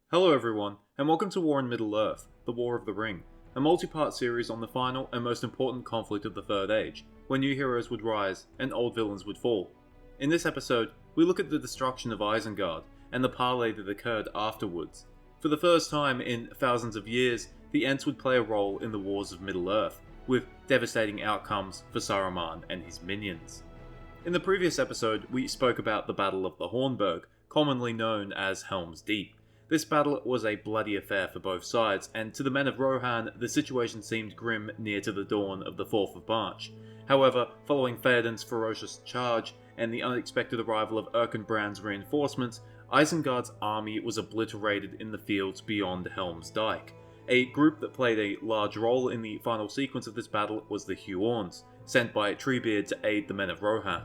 Hello everyone, and welcome to War in Middle-earth, The War of the Ring, a multi-part series on the final and most important conflict of the Third Age, where new heroes would rise and old villains would fall. In this episode, we look at the destruction of Isengard, and the parley that occurred afterwards. For the first time in thousands of years, the Ents would play a role in the wars of Middle-earth, with devastating outcomes for Saruman and his minions. In the previous episode, we spoke about the Battle of the Hornburg, commonly known as Helm's Deep. This battle was a bloody affair for both sides, and to the men of Rohan, the situation seemed grim near to the dawn of the 4th of March. However, following Theoden's ferocious charge and the unexpected arrival of Erkenbrand's reinforcements, Isengard's army was obliterated in the fields beyond Helm's Dyke. A group that played a large role in the final sequence of this battle was the Huorns, sent by Treebeard to aid the men of Rohan.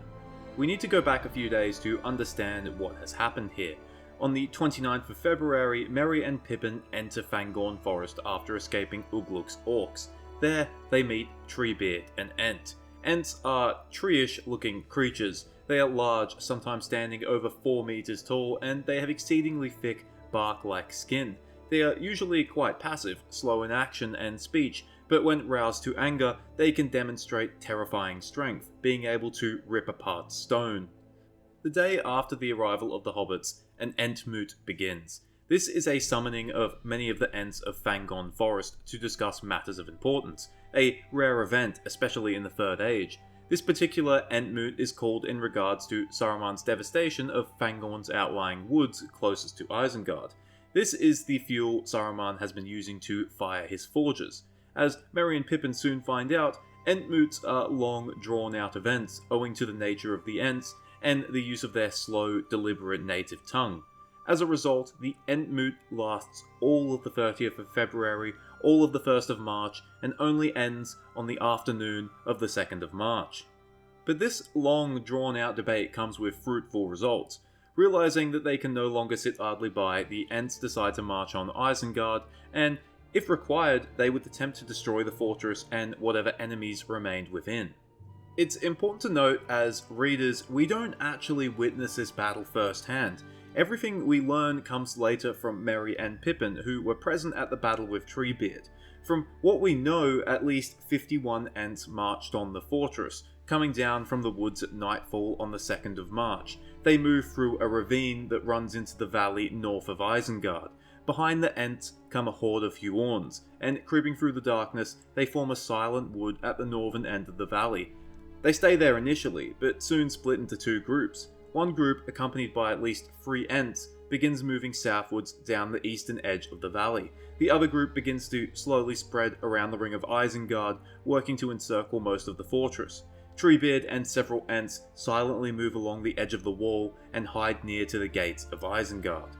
We need to go back a few days to understand what has happened here. On the 29th of February, Merry and Pippin enter Fangorn Forest after escaping Ugluk's orcs. There, they meet Treebeard and Ent. Ents are tree-ish looking creatures. They are large, sometimes standing over 4 meters tall, and they have exceedingly thick, bark-like skin. They are usually quite passive, slow in action and speech, but when roused to anger, they can demonstrate terrifying strength, being able to rip apart stone. The day after the arrival of the hobbits, an Entmoot begins. This is a summoning of many of the Ents of Fangorn Forest to discuss matters of importance, a rare event, especially in the Third Age. This particular Entmoot is called in regards to Saruman's devastation of Fangorn's outlying woods closest to Isengard. This is the fuel Saruman has been using to fire his forges. As Merry and Pippin soon find out, Entmoots are long, drawn-out events owing to the nature of the Ents and the use of their slow, deliberate native tongue. As a result, the Entmoot lasts all of the 30th of February, all of the 1st of March, and only ends on the afternoon of the 2nd of March. But this long, drawn-out debate comes with fruitful results. Realizing that they can no longer sit idly by, the Ents decide to march on Isengard, and, if required, they would attempt to destroy the fortress and whatever enemies remained within. It's important to note, as readers, we don't actually witness this battle firsthand. Everything we learn comes later from Merry and Pippin, who were present at the battle with Treebeard. From what we know, at least 51 Ents marched on the fortress, coming down from the woods at nightfall on the 2nd of March. They move through a ravine that runs into the valley north of Isengard. Behind the Ents come a horde of Huorns, and creeping through the darkness, they form a silent wood at the northern end of the valley. They stay there initially, but soon split into 2 groups. One group, accompanied by at least 3 Ents, begins moving southwards down the eastern edge of the valley. The other group begins to slowly spread around the ring of Isengard, working to encircle most of the fortress. Treebeard and several Ents silently move along the edge of the wall and hide near to the gates of Isengard.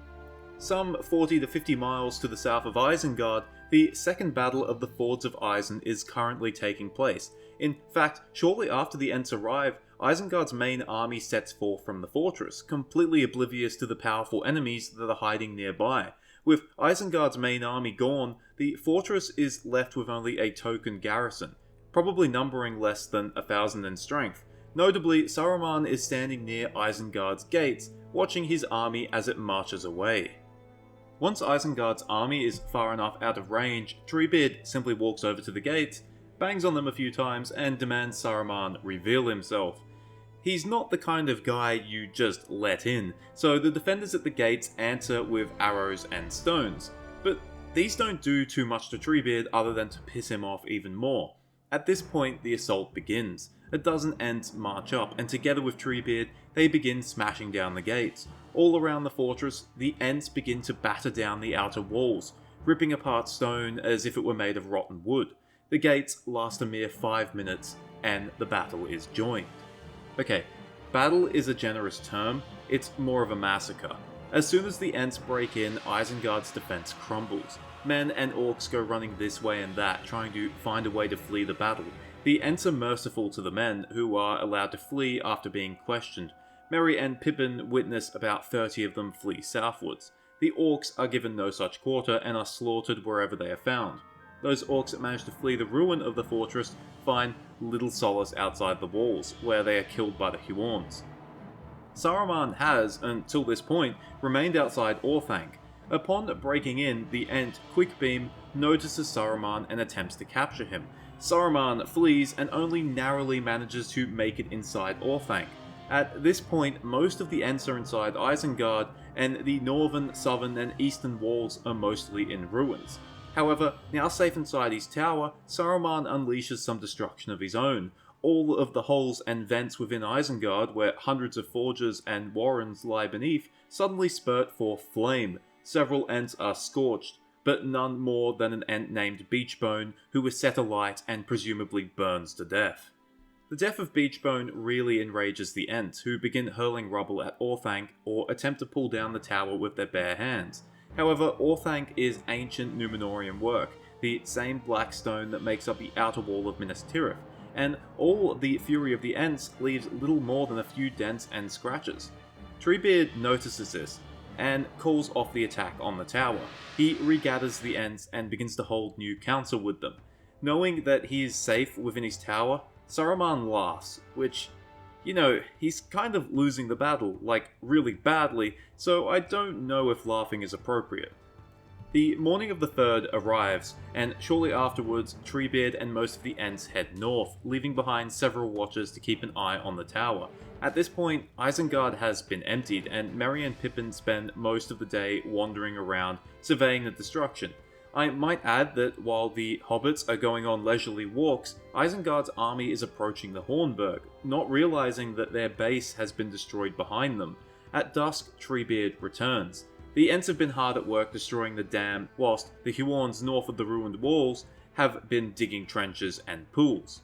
Some 40 to 50 miles to the south of Isengard, the Second Battle of the Fords of Isen is currently taking place. In fact, shortly after the Ents arrive, Isengard's main army sets forth from the fortress, completely oblivious to the powerful enemies that are hiding nearby. With Isengard's main army gone, the fortress is left with only a token garrison, probably numbering less than 1,000 in strength. Notably, Saruman is standing near Isengard's gates, watching his army as it marches away. Once Isengard's army is far enough out of range, Treebeard simply walks over to the gates, bangs on them a few times, and demands Saruman reveal himself. He's not the kind of guy you just let in, so the defenders at the gates answer with arrows and stones. But these don't do too much to Treebeard other than to piss him off even more. At this point, the assault begins. A dozen Ents march up, and together with Treebeard, they begin smashing down the gates. All around the fortress, the Ents begin to batter down the outer walls, ripping apart stone as if it were made of rotten wood. The gates last a mere 5 minutes, and the battle is joined. Okay, battle is a generous term, it's more of a massacre. As soon as the Ents break in, Isengard's defense crumbles. Men and orcs go running this way and that, trying to find a way to flee the battle. The Ents are merciful to the men, who are allowed to flee after being questioned. Merry and Pippin witness about 30 of them flee southwards. The orcs are given no such quarter and are slaughtered wherever they are found. Those orcs that manage to flee the ruin of the fortress find little solace outside the walls, where they are killed by the Huorns. Saruman has, until this point, remained outside Orthanc. Upon breaking in, the Ent, Quickbeam, notices Saruman and attempts to capture him. Saruman flees and only narrowly manages to make it inside Orthanc. At this point, most of the Ents are inside Isengard, and the northern, southern, and eastern walls are mostly in ruins. However, now safe inside his tower, Saruman unleashes some destruction of his own. All of the holes and vents within Isengard, where hundreds of forges and warrens lie beneath, suddenly spurt forth flame. Several Ents are scorched, but none more than an Ent named Beachbone, who is set alight and presumably burns to death. The death of Beachbone really enrages the Ents, who begin hurling rubble at Orthanc or attempt to pull down the tower with their bare hands. However, Orthanc is ancient Númenórean work, the same black stone that makes up the outer wall of Minas Tirith, and all the fury of the Ents leaves little more than a few dents and scratches. Treebeard notices this, and calls off the attack on the tower. He regathers the Ents and begins to hold new council with them. Knowing that he is safe within his tower, Saruman laughs, which, he's kind of losing the battle, like really badly, so I don't know if laughing is appropriate. The morning of the 3rd arrives, and shortly afterwards, Treebeard and most of the Ents head north, leaving behind several watchers to keep an eye on the tower. At this point, Isengard has been emptied, and Merry and Pippin spend most of the day wandering around, surveying the destruction. I might add that while the hobbits are going on leisurely walks, Isengard's army is approaching the Hornburg, not realizing that their base has been destroyed behind them. At dusk, Treebeard returns. The Ents have been hard at work destroying the dam, whilst the Huorns north of the ruined walls have been digging trenches and pools.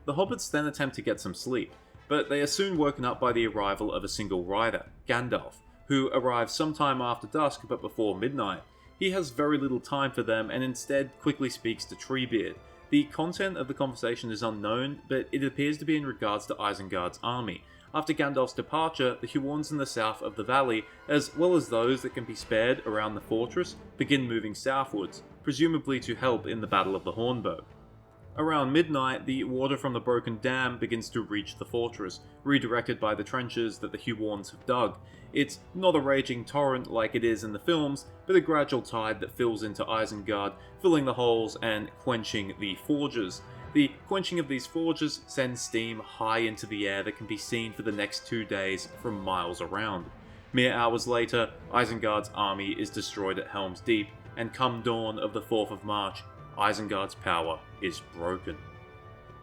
The hobbits then attempt to get some sleep, but they are soon woken up by the arrival of a single rider, Gandalf, who arrives sometime after dusk but before midnight. He has very little time for them and instead quickly speaks to Treebeard. The content of the conversation is unknown, but it appears to be in regards to Isengard's army. After Gandalf's departure, the Huorns in the south of the valley, as well as those that can be spared around the fortress, begin moving southwards, presumably to help in the Battle of the Hornburg. Around midnight, the water from the broken dam begins to reach the fortress, redirected by the trenches that the Huorns have dug. It's not a raging torrent like it is in the films, but a gradual tide that fills into Isengard, filling the holes and quenching the forges. The quenching of these forges sends steam high into the air that can be seen for the next 2 days from miles around. Mere hours later, Isengard's army is destroyed at Helm's Deep, and come dawn of the 4th of March, Isengard's power is broken.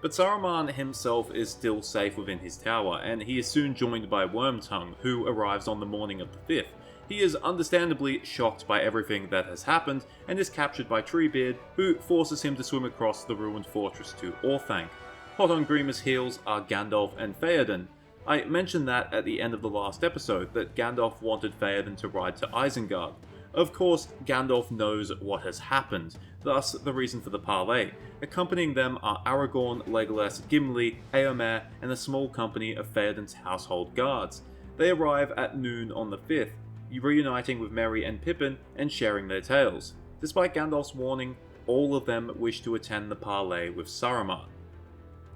But Saruman himself is still safe within his tower, and he is soon joined by Wormtongue, who arrives on the morning of the 5th. He is understandably shocked by everything that has happened, and is captured by Treebeard, who forces him to swim across the ruined fortress to Orthanc. Hot on Grima's heels are Gandalf and Theoden. I mentioned that at the end of the last episode, that Gandalf wanted Theoden to ride to Isengard. Of course, Gandalf knows what has happened, thus the reason for the parley. Accompanying them are Aragorn, Legolas, Gimli, Éomer, and a small company of Theoden's household guards. They arrive at noon on the 5th, reuniting with Merry and Pippin and sharing their tales. Despite Gandalf's warning, all of them wish to attend the parley with Saruman.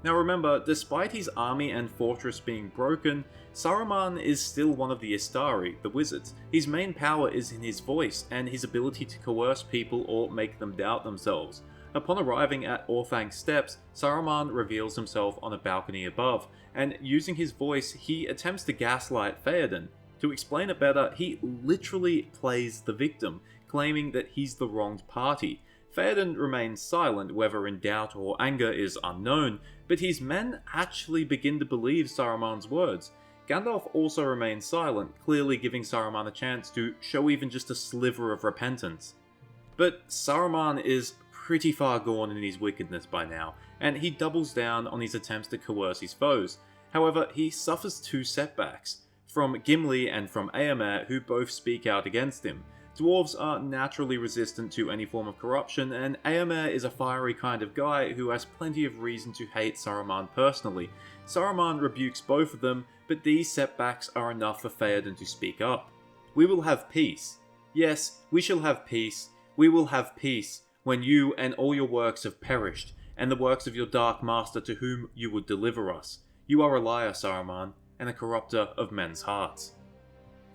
Now remember, despite his army and fortress being broken, Saruman is still one of the Istari, the wizards. His main power is in his voice and his ability to coerce people or make them doubt themselves. Upon arriving at Orthanc's steps, Saruman reveals himself on a balcony above, and using his voice, he attempts to gaslight Theoden. To explain it better, he literally plays the victim, claiming that he's the wronged party. Theoden remains silent, whether in doubt or anger is unknown, but his men actually begin to believe Saruman's words. Gandalf also remains silent, clearly giving Saruman a chance to show even just a sliver of repentance. But Saruman is pretty far gone in his wickedness by now, and he doubles down on his attempts to coerce his foes. However, he suffers 2 setbacks, from Gimli and from Éomer, who both speak out against him. Dwarves are naturally resistant to any form of corruption, and Éomer is a fiery kind of guy who has plenty of reason to hate Saruman personally. Saruman rebukes both of them, but these setbacks are enough for Theoden to speak up. "We will have peace. Yes, we shall have peace. We will have peace, when you and all your works have perished, and the works of your dark master to whom you would deliver us. You are a liar, Saruman, and a corrupter of men's hearts."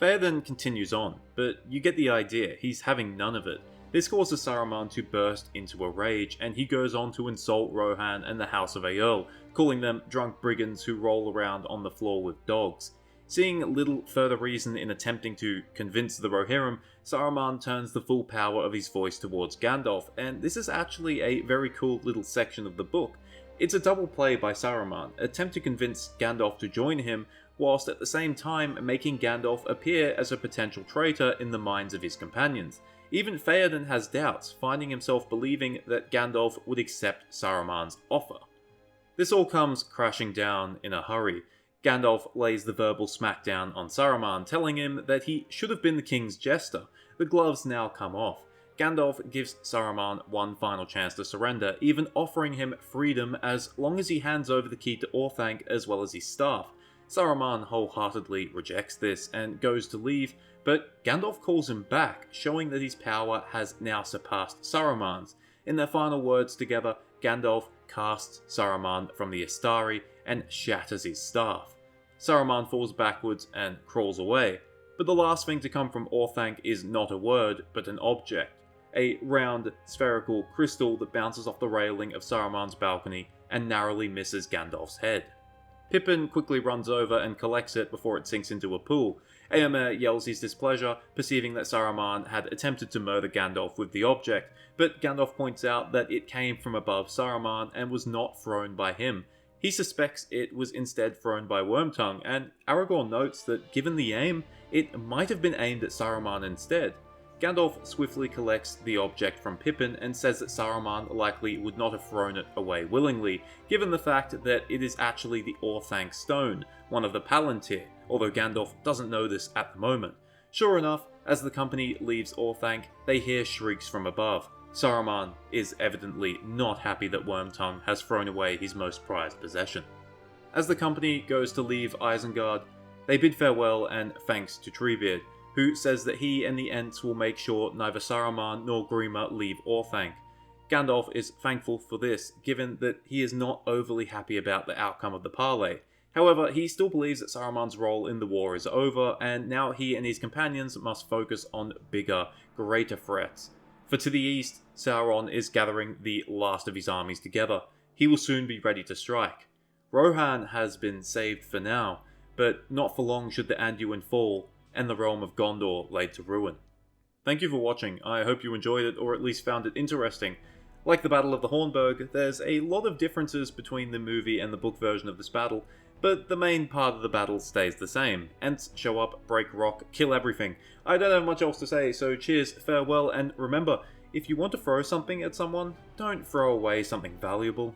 Theoden continues on, but you get the idea, he's having none of it. This causes Saruman to burst into a rage, and he goes on to insult Rohan and the House of Aerl, calling them drunk brigands who roll around on the floor with dogs. Seeing little further reason in attempting to convince the Rohirrim, Saruman turns the full power of his voice towards Gandalf, and this is actually a very cool little section of the book. It's a double play by Saruman, attempt to convince Gandalf to join him, whilst at the same time making Gandalf appear as a potential traitor in the minds of his companions. Even Theoden has doubts, finding himself believing that Gandalf would accept Saruman's offer. This all comes crashing down in a hurry. Gandalf lays the verbal smackdown on Saruman, telling him that he should have been the king's jester. The gloves now come off. Gandalf gives Saruman one final chance to surrender, even offering him freedom as long as he hands over the key to Orthanc as well as his staff. Saruman wholeheartedly rejects this and goes to leave, but Gandalf calls him back, showing that his power has now surpassed Saruman's. In their final words together, Gandalf casts Saruman from the Astari and shatters his staff. Saruman falls backwards and crawls away, but the last thing to come from Orthanc is not a word, but an object. A round, spherical crystal that bounces off the railing of Saruman's balcony and narrowly misses Gandalf's head. Pippin quickly runs over and collects it before it sinks into a pool. Éomer yells his displeasure, perceiving that Saruman had attempted to murder Gandalf with the object, but Gandalf points out that it came from above Saruman and was not thrown by him. He suspects it was instead thrown by Wormtongue, and Aragorn notes that given the aim, it might have been aimed at Saruman instead. Gandalf swiftly collects the object from Pippin and says that Saruman likely would not have thrown it away willingly, given the fact that it is actually the Orthanc stone, one of the Palantir, although Gandalf doesn't know this at the moment. Sure enough, as the company leaves Orthanc, they hear shrieks from above. Saruman is evidently not happy that Wormtongue has thrown away his most prized possession. As the company goes to leave Isengard, they bid farewell and thanks to Treebeard, who says that he and the Ents will make sure neither Saruman nor Grima leave Orthanc. Gandalf is thankful for this, given that he is not overly happy about the outcome of the parley. However, he still believes that Saruman's role in the war is over, and now he and his companions must focus on bigger, greater threats. For to the east, Sauron is gathering the last of his armies together. He will soon be ready to strike. Rohan has been saved for now, but not for long should the Anduin fall, and the realm of Gondor laid to ruin. Thank you for watching. I hope you enjoyed it, or at least found it interesting. Like the Battle of the Hornburg, there's a lot of differences between the movie and the book version of this battle, but the main part of the battle stays the same. Ents show up, break rock, kill everything. I don't have much else to say, so cheers, farewell, and remember, if you want to throw something at someone, don't throw away something valuable.